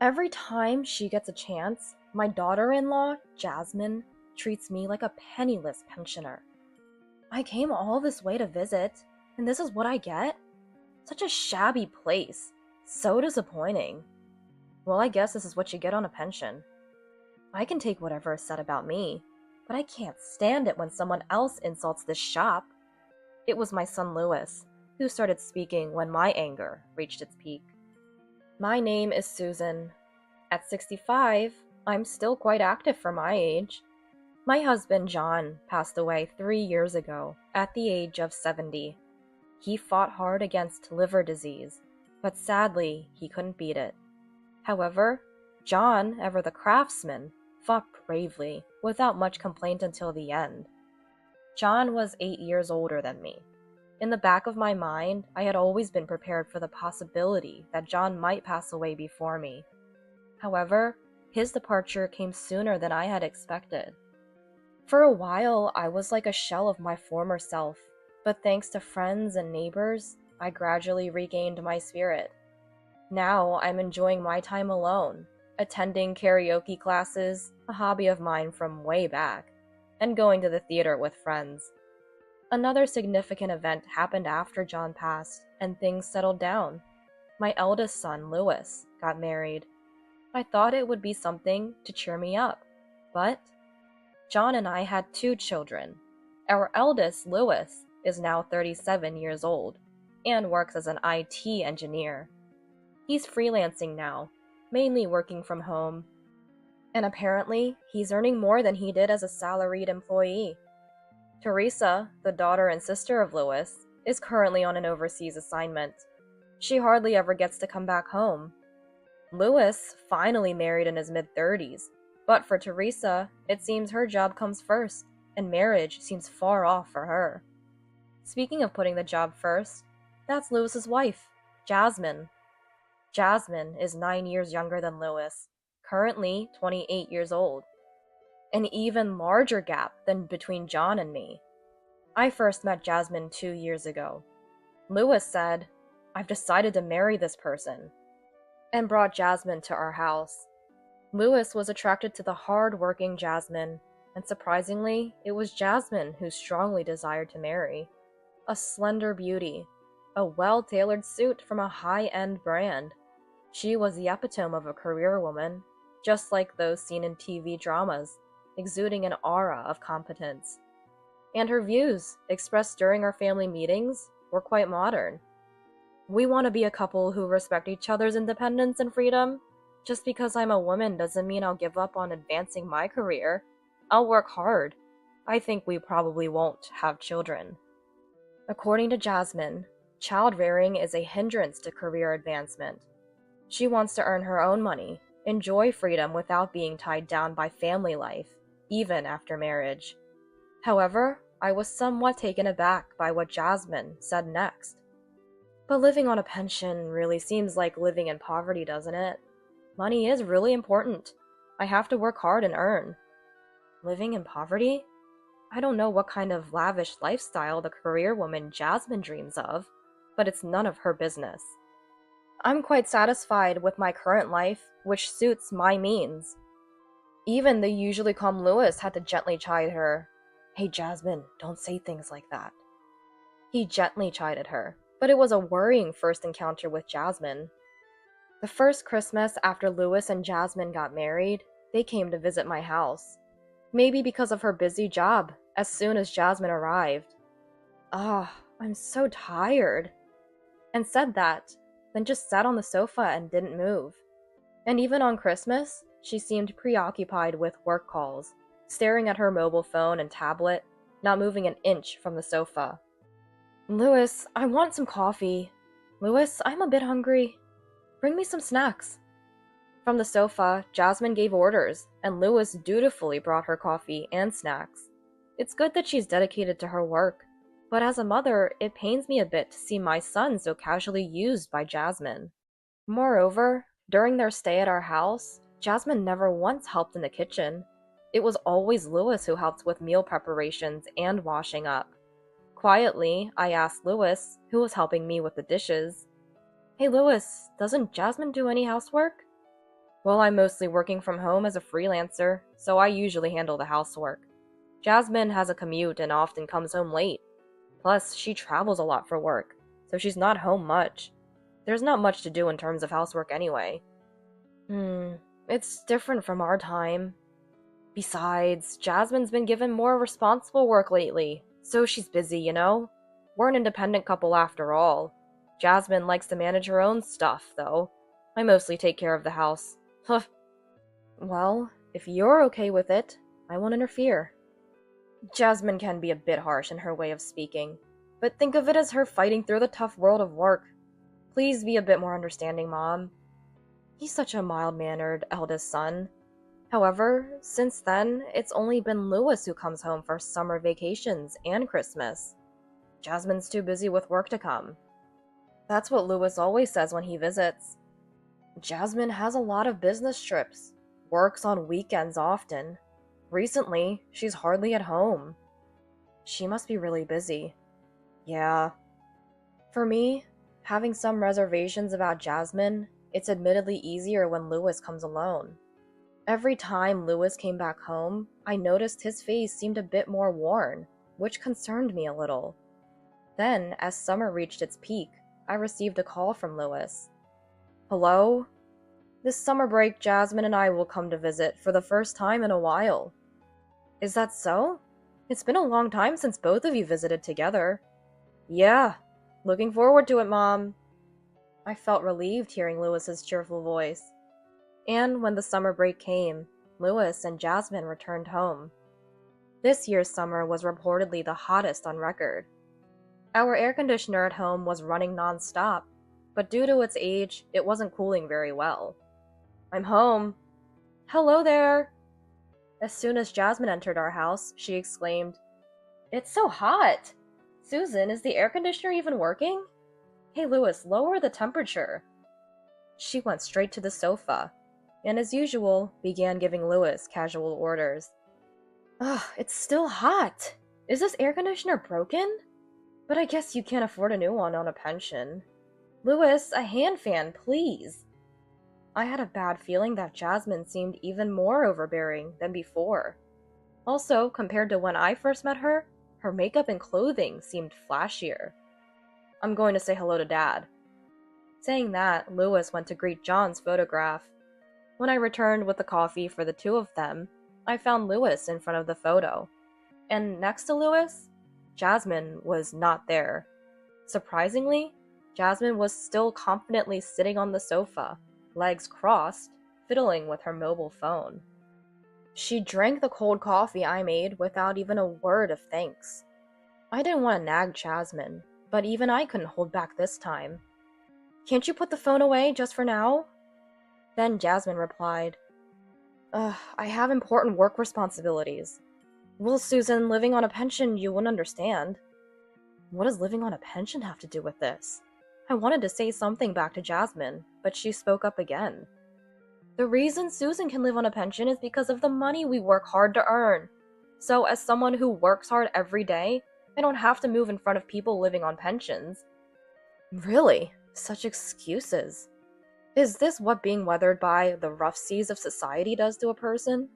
Every time she gets a chance, my daughter-in-law, Jasmine, treats me like a penniless pensioner. I came all this way to visit, and this is what I get? Such a shabby place. So disappointing. Well, I guess this is what you get on a pension. I can take whatever is said about me, but I can't stand it when someone else insults this shop. It was my son Louis, who started speaking when my anger reached its peak. My name is Susan. At 65, I'm still quite active for my age. My husband John passed away 3 years ago at the age of 70. He fought hard against liver disease, but sadly he couldn't beat it. However, John, ever the craftsman, fought bravely without much complaint until the end. John was 8 years older than me. In the back of my mind, I had always been prepared for the possibility that John might pass away before me. However, his departure came sooner than I had expected. For a while, I was like a shell of my former self, but thanks to friends and neighbors, I gradually regained my spirit. Now I'm enjoying my time alone, attending karaoke classes, a hobby of mine from way back, and going to the theater with friends. Another significant event happened after John passed, and things settled down. My eldest son, Louis, got married. I thought it would be something to cheer me up, but John and I had 2 children. Our eldest, Louis, is now 37 years old and works as an IT engineer. He's freelancing now, mainly working from home, and apparently he's earning more than he did as a salaried employee. Teresa, the daughter and sister of Louis, is currently on an overseas assignment. She hardly ever gets to come back home. Louis finally married in his mid-30s, but for Teresa, it seems her job comes first, and marriage seems far off for her. Speaking of putting the job first, that's Louis's wife, Jasmine. Jasmine is 9 years younger than Louis, currently 28 years old. An even larger gap than between John and me. I first met Jasmine 2 years ago. Louis said, "I've decided to marry this person," and brought Jasmine to our house. Louis was attracted to the hard-working Jasmine, and surprisingly, it was Jasmine who strongly desired to marry. A slender beauty, a well-tailored suit from a high-end brand. She was the epitome of a career woman, just like those seen in TV dramas, exuding an aura of competence. And her views, expressed during our family meetings, were quite modern. We want to be a couple who respect each other's independence and freedom. Just because I'm a woman doesn't mean I'll give up on advancing my career. I'll work hard. I think we probably won't have children. According to Jasmine, child-rearing is a hindrance to career advancement. She wants to earn her own money, enjoy freedom without being tied down by family life, even after marriage. However, I was somewhat taken aback by what Jasmine said next. But living on a pension really seems like living in poverty, doesn't it? Money is really important. I have to work hard and earn. Living in poverty? I don't know what kind of lavish lifestyle the career woman Jasmine dreams of, but it's none of her business. I'm quite satisfied with my current life, which suits my means. Even the usually calm Louis had to gently chide her. "Hey Jasmine, don't say things like that." He gently chided her, but it was a worrying first encounter with Jasmine. The first Christmas after Louis and Jasmine got married, they came to visit my house. Maybe because of her busy job, as soon as Jasmine arrived. I'm so tired," and said that, then just sat on the sofa and didn't move. And even on Christmas, she seemed preoccupied with work calls, staring at her mobile phone and tablet, not moving an inch from the sofa. "Louis, I want some coffee. Louis, I'm a bit hungry. Bring me some snacks." From the sofa, Jasmine gave orders, and Louis dutifully brought her coffee and snacks. It's good that she's dedicated to her work, but as a mother, it pains me a bit to see my son so casually used by Jasmine. Moreover, during their stay at our house, Jasmine never once helped in the kitchen. It was always Louis who helped with meal preparations and washing up. Quietly, I asked Louis, who was helping me with the dishes, "Hey Louis, doesn't Jasmine do any housework?" Well, I'm mostly working from home as a freelancer, so I usually handle the housework. Jasmine has a commute and often comes home late. Plus, she travels a lot for work, so she's not home much. There's not much to do in terms of housework anyway. Hmm, it's different from our time. Besides, Jasmine's been given more responsible work lately, so she's busy, you know? We're an independent couple after all. Jasmine likes to manage her own stuff, though. I mostly take care of the house. Huh. Well, if you're okay with it, I won't interfere. Jasmine can be a bit harsh in her way of speaking, but think of it as her fighting through the tough world of work. Please be a bit more understanding, Mom. He's such a mild-mannered eldest son. However, since then, it's only been Lewis who comes home for summer vacations and Christmas. Jasmine's too busy with work to come. That's what Lewis always says when he visits. Jasmine has a lot of business trips, works on weekends often. Recently, she's hardly at home. She must be really busy. Yeah. For me, having some reservations about Jasmine, it's admittedly easier when Lewis comes alone. Every time Lewis came back home, I noticed his face seemed a bit more worn, which concerned me a little. Then, as summer reached its peak, I received a call from Lewis. Hello? This summer break, Jasmine and I will come to visit for the first time in a while. Is that so? It's been a long time since both of you visited together. Yeah, looking forward to it, Mom. I felt relieved hearing Lewis's cheerful voice. And when the summer break came, Lewis and Jasmine returned home. This year's summer was reportedly the hottest on record. Our air conditioner at home was running non-stop, but due to its age, it wasn't cooling very well. I'm home. Hello there. As soon as Jasmine entered our house, she exclaimed, It's so hot! Susan, is the air conditioner even working? Hey Lewis, lower the temperature. She went straight to the sofa, and as usual, began giving Lewis casual orders. Ugh, it's still hot! Is this air conditioner broken? But I guess you can't afford a new one on a pension. Lewis, a hand fan, please! I had a bad feeling that Jasmine seemed even more overbearing than before. Also, compared to when I first met her, her makeup and clothing seemed flashier. I'm going to say hello to Dad. Saying that, Lewis went to greet John's photograph. When I returned with the coffee for the two of them, I found Lewis in front of the photo. And next to Lewis, Jasmine was not there. Surprisingly, Jasmine was still confidently sitting on the sofa, legs crossed, fiddling with her mobile phone. She drank the cold coffee I made without even a word of thanks. I didn't want to nag Jasmine, but even I couldn't hold back this time. Can't you put the phone away just for now? Then Jasmine replied, I have important work responsibilities. Well, Susan, living on a pension, you wouldn't understand. What does living on a pension have to do with this? I wanted to say something back to Jasmine, but she spoke up again. The reason Susan can live on a pension is because of the money we work hard to earn. So as someone who works hard every day, I don't have to move in front of people living on pensions. Really? Such excuses. Is this what being weathered by the rough seas of society does to a person?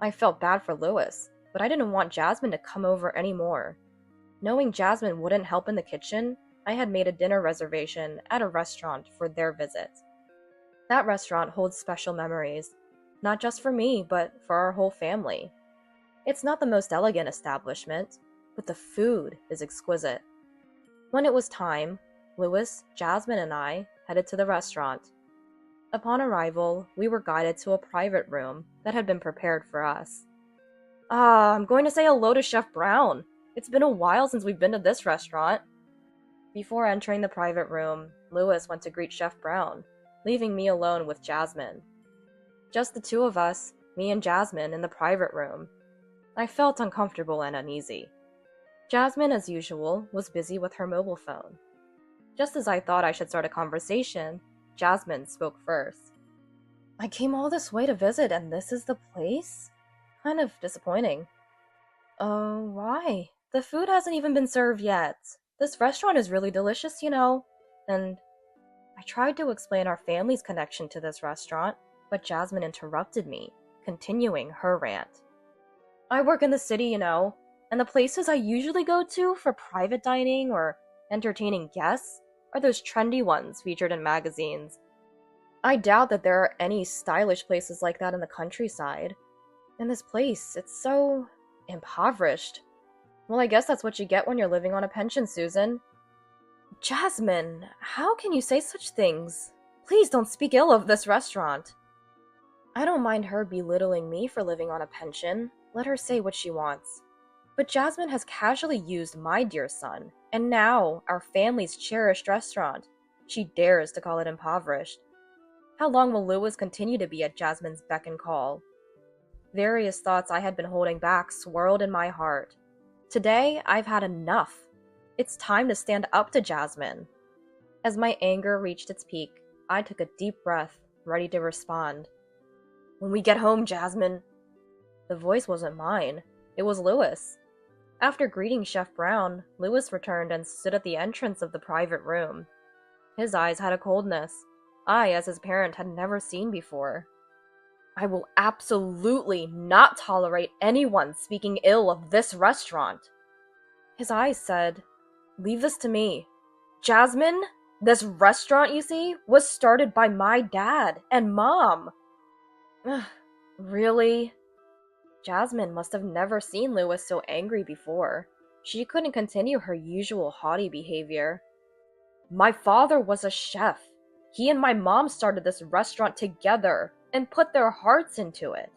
I felt bad for Lewis, but I didn't want Jasmine to come over anymore. Knowing Jasmine wouldn't help in the kitchen, I had made a dinner reservation at a restaurant for their visit. That restaurant holds special memories, not just for me, but for our whole family. It's not the most elegant establishment, but the food is exquisite. When it was time, Lewis, Jasmine, and I headed to the restaurant. Upon arrival, we were guided to a private room that had been prepared for us. I'm going to say hello to Chef Brown. It's been a while since we've been to this restaurant. Before entering the private room, Lewis went to greet Chef Brown, leaving me alone with Jasmine. Just the two of us, me and Jasmine, in the private room. I felt uncomfortable and uneasy. Jasmine, as usual, was busy with her mobile phone. Just as I thought I should start a conversation, Jasmine spoke first. I came all this way to visit, and this is the place? Kind of disappointing. Oh, why? The food hasn't even been served yet. This restaurant is really delicious, you know. And I tried to explain our family's connection to this restaurant, but Jasmine interrupted me, continuing her rant. I work in the city, and the places I usually go to for private dining or entertaining guests are those trendy ones featured in magazines. I doubt that there are any stylish places like that in the countryside. And this place, it's so impoverished. Well, I guess that's what you get when you're living on a pension, Susan. Jasmine, how can you say such things? Please don't speak ill of this restaurant. I don't mind her belittling me for living on a pension. Let her say what she wants. But Jasmine has casually used my dear son, and now our family's cherished restaurant. She dares to call it impoverished. How long will Lewis continue to be at Jasmine's beck and call? Various thoughts I had been holding back swirled in my heart. Today, I've had enough. It's time to stand up to Jasmine. As my anger reached its peak, I took a deep breath, ready to respond. When we get home, Jasmine. The voice wasn't mine. It was Lewis. After greeting Chef Brown, Lewis returned and stood at the entrance of the private room. His eyes had a coldness I, as his parent, had never seen before. I will absolutely not tolerate anyone speaking ill of this restaurant. His eyes said, Leave this to me. Jasmine, this restaurant, you see, was started by my dad and mom. Really? Jasmine must have never seen Lewis so angry before. She couldn't continue her usual haughty behavior. My father was a chef. He and my mom started this restaurant together and put their hearts into it.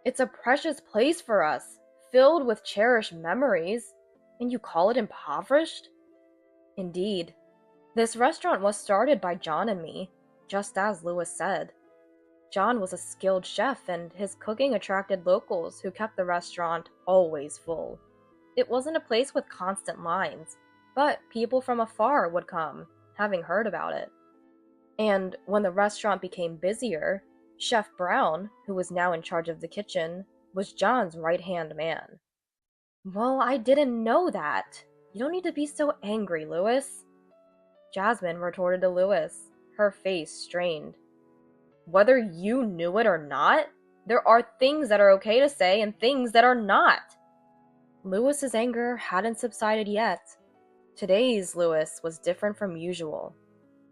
It's a precious place for us, filled with cherished memories, and you call it impoverished? Indeed. This restaurant was started by John and me, just as Lewis said. John was a skilled chef, and his cooking attracted locals who kept the restaurant always full. It wasn't a place with constant lines, but people from afar would come, having heard about it. And when the restaurant became busier, Chef Brown, who was now in charge of the kitchen, was John's right-hand man. Well, I didn't know that. You don't need to be so angry, Lewis. Jasmine retorted to Lewis, her face strained. Whether you knew it or not, there are things that are okay to say and things that are not. Lewis's anger hadn't subsided yet. Today's Lewis was different from usual.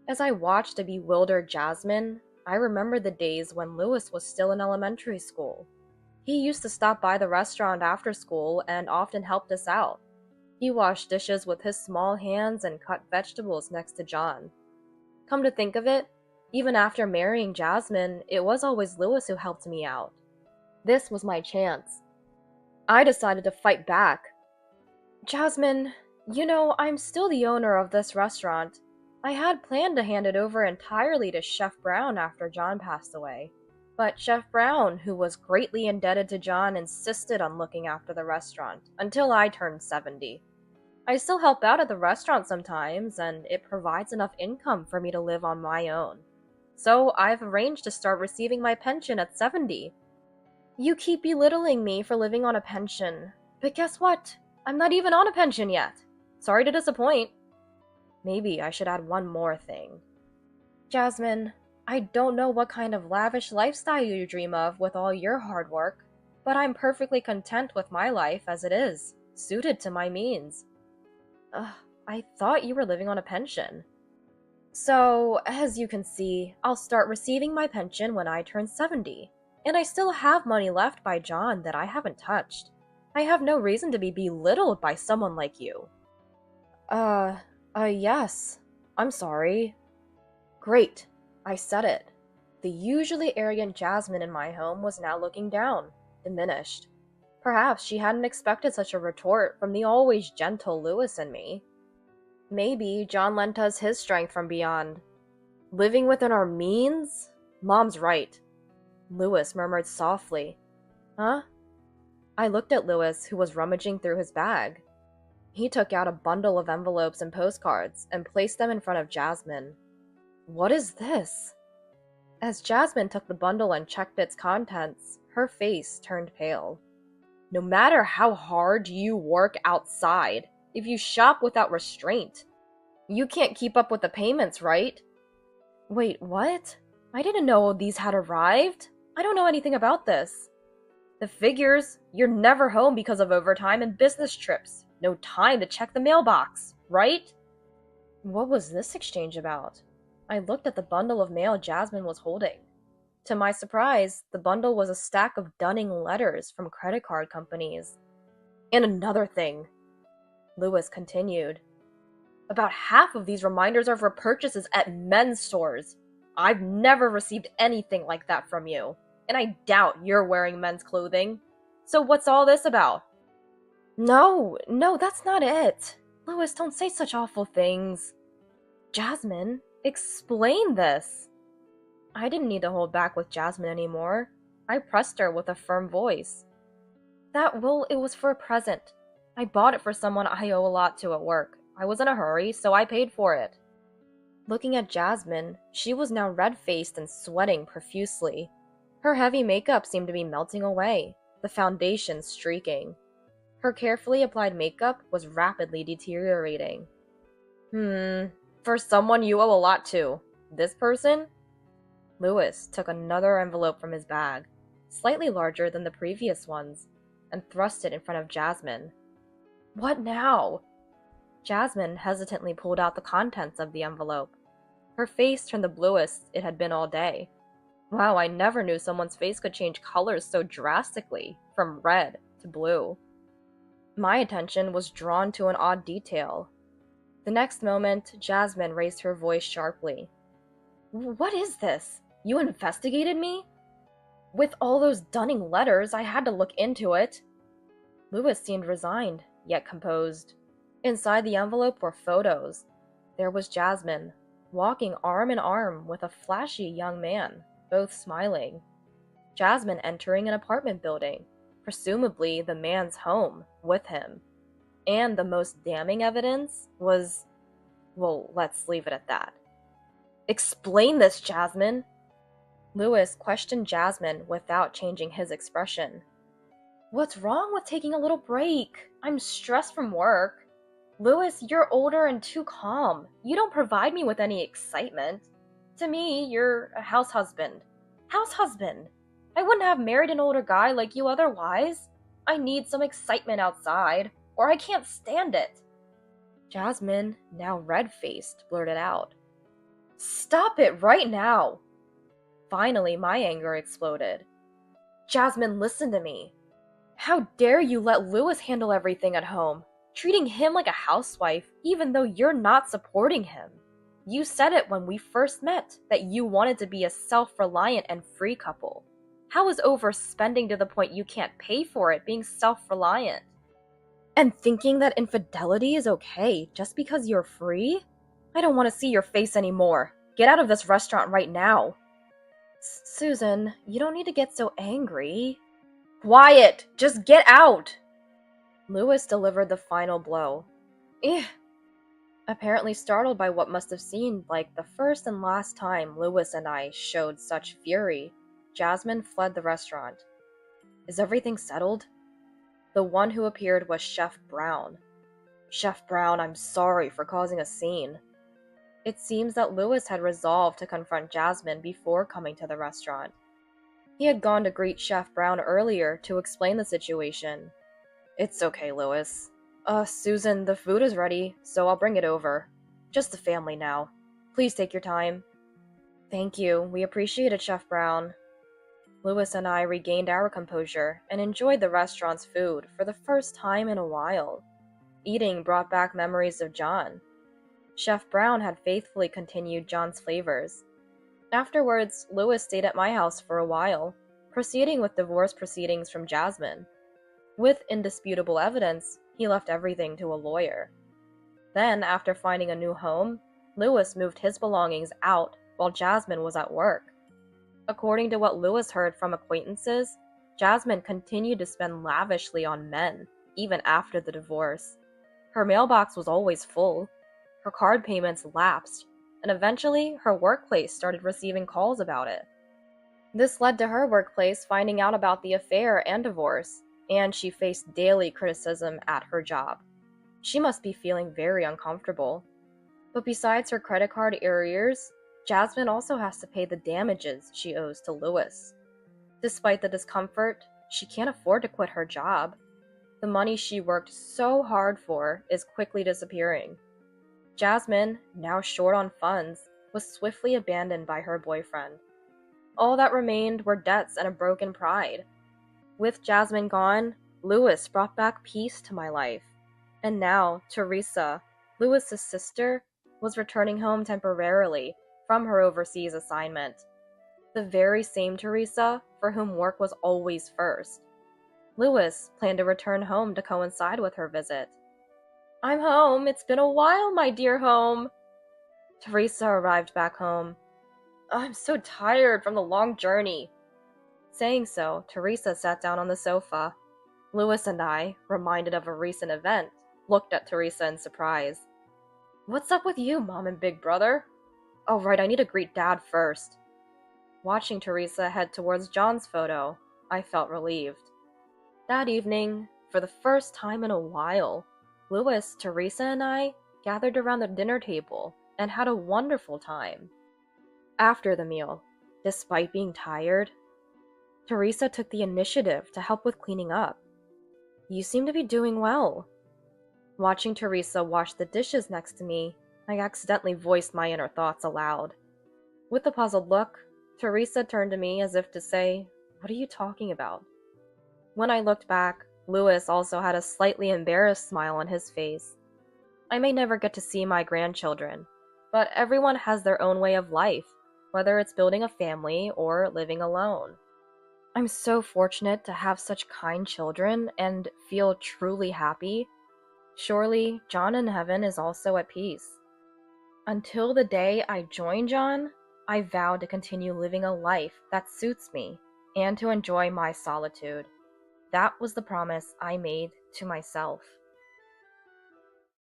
As I watched a bewildered Jasmine, I remembered the days when Lewis was still in elementary school. He used to stop by the restaurant after school and often helped us out. He washed dishes with his small hands and cut vegetables next to John. Come to think of it, even after marrying Jasmine, it was always Lewis who helped me out. This was my chance. I decided to fight back. Jasmine, I'm still the owner of this restaurant. I had planned to hand it over entirely to Chef Brown after John passed away. But Chef Brown, who was greatly indebted to John, insisted on looking after the restaurant until I turned 70. I still help out at the restaurant sometimes, and it provides enough income for me to live on my own. So I've arranged to start receiving my pension at 70. You keep belittling me for living on a pension, but guess what? I'm not even on a pension yet. Sorry to disappoint. Maybe I should add one more thing. Jasmine, I don't know what kind of lavish lifestyle you dream of with all your hard work, but I'm perfectly content with my life as it is, suited to my means. I thought you were living on a pension. So, as you can see, I'll start receiving my pension when I turn 70, and I still have money left by John that I haven't touched. I have no reason to be belittled by someone like you. Yes. I'm sorry. Great. I said it. The usually arrogant Jasmine in my home was now looking down, diminished. Perhaps she hadn't expected such a retort from the always gentle Lewis and me. Maybe John lent us his strength from beyond. Living within our means? Mom's right. Lewis murmured softly. Huh? I looked at Lewis, who was rummaging through his bag. He took out a bundle of envelopes and postcards and placed them in front of Jasmine. What is this? As Jasmine took the bundle and checked its contents, her face turned pale. No matter how hard you work outside, if you shop without restraint, you can't keep up with the payments, right? Wait, what? I didn't know these had arrived. I don't know anything about this. The figures, you're never home because of overtime and business trips. No time to check the mailbox, right? What was this exchange about? I looked at the bundle of mail Jasmine was holding. To my surprise, the bundle was a stack of dunning letters from credit card companies. And another thing, Lewis continued. About half of these reminders are for purchases at men's stores. I've never received anything like that from you, and I doubt you're wearing men's clothing. So what's all this about? No, that's not it. Lewis, don't say such awful things. Jasmine, explain this. I didn't need to hold back with Jasmine anymore. I pressed her with a firm voice. It was for a present. I bought it for someone I owe a lot to at work. I was in a hurry, so I paid for it. Looking at Jasmine, she was now red-faced and sweating profusely. Her heavy makeup seemed to be melting away, the foundation streaking. Her carefully applied makeup was rapidly deteriorating. For someone you owe a lot to. This person? Lewis took another envelope from his bag, slightly larger than the previous ones, and thrust it in front of Jasmine. What now? Jasmine hesitantly pulled out the contents of the envelope. Her face turned the bluest it had been all day. Wow, I never knew someone's face could change colors so drastically, from red to blue. My attention was drawn to an odd detail. The next moment, Jasmine raised her voice sharply. What is this? You investigated me? With all those dunning letters, I had to look into it. Lewis seemed resigned, yet composed. Inside the envelope were photos. There was Jasmine, walking arm in arm with a flashy young man, both smiling. Jasmine entering an apartment building, presumably the man's home, with him. And the most damning evidence was... well, let's leave it at that. Explain this, Jasmine! Lewis questioned Jasmine without changing his expression. What's wrong with taking a little break? I'm stressed from work. Lewis, you're older and too calm. You don't provide me with any excitement. To me, you're a house husband. House husband! I wouldn't have married an older guy like you otherwise. I need some excitement outside, or I can't stand it. Jasmine, now red-faced, blurted out. Stop it right now! Finally, my anger exploded. Jasmine, listen to me. How dare you let Lewis handle everything at home, treating him like a housewife even though you're not supporting him. You said it when we first met, that you wanted to be a self-reliant and free couple. How is overspending to the point you can't pay for it being self-reliant? And thinking that infidelity is okay just because you're free? I don't want to see your face anymore. Get out of this restaurant right now. Susan, you don't need to get so angry. Quiet! Just get out! Lewis delivered the final blow. Eh. Apparently startled by what must have seemed like the first and last time Lewis and I showed such fury, Jasmine fled the restaurant. Is everything settled? The one who appeared was Chef Brown. Chef Brown, I'm sorry for causing a scene. It seems that Lewis had resolved to confront Jasmine before coming to the restaurant. He had gone to greet Chef Brown earlier to explain the situation. It's okay, Lewis. Susan, the food is ready, so I'll bring it over. Just the family now. Please take your time. Thank you. We appreciate it, Chef Brown. Lewis and I regained our composure and enjoyed the restaurant's food for the first time in a while. Eating brought back memories of John. Chef Brown had faithfully continued John's flavors. Afterwards, Lewis stayed at my house for a while, proceeding with divorce proceedings from Jasmine. With indisputable evidence, he left everything to a lawyer. Then, after finding a new home, Lewis moved his belongings out while Jasmine was at work. According to what Lewis heard from acquaintances, Jasmine continued to spend lavishly on men, even after the divorce. Her mailbox was always full. Her card payments lapsed, and eventually her workplace started receiving calls about it. This led to her workplace finding out about the affair and divorce, and she faced daily criticism at her job. She must be feeling very uncomfortable. But besides her credit card arrears, Jasmine also has to pay the damages she owes to Lewis. Despite the discomfort, she can't afford to quit her job. The money she worked so hard for is quickly disappearing. Jasmine, now short on funds, was swiftly abandoned by her boyfriend. All that remained were debts and a broken pride. With Jasmine gone, Lewis brought back peace to my life. And now, Teresa, Lewis's sister, was returning home temporarily from her overseas assignment. The very same Teresa for whom work was always first. Lewis planned to return home to coincide with her visit. "I'm home. It's been a while, my dear home." Teresa arrived back home. "I'm so tired from the long journey." Saying so, Teresa sat down on the sofa. Lewis and I, reminded of a recent event, looked at Teresa in surprise. "What's up with you, Mom and Big Brother?" "Oh right, I need to greet Dad first." Watching Teresa head towards John's photo, I felt relieved. That evening, for the first time in a while, Lewis, Teresa, and I gathered around the dinner table and had a wonderful time. After the meal, despite being tired, Teresa took the initiative to help with cleaning up. "You seem to be doing well." Watching Teresa wash the dishes next to me, I accidentally voiced my inner thoughts aloud. With a puzzled look, Teresa turned to me as if to say, "What are you talking about?" When I looked back, Lewis also had a slightly embarrassed smile on his face. I may never get to see my grandchildren, but everyone has their own way of life, whether it's building a family or living alone. I'm so fortunate to have such kind children and feel truly happy. Surely, John in heaven is also at peace. Until the day I join John, I vow to continue living a life that suits me and to enjoy my solitude. That was the promise I made to myself.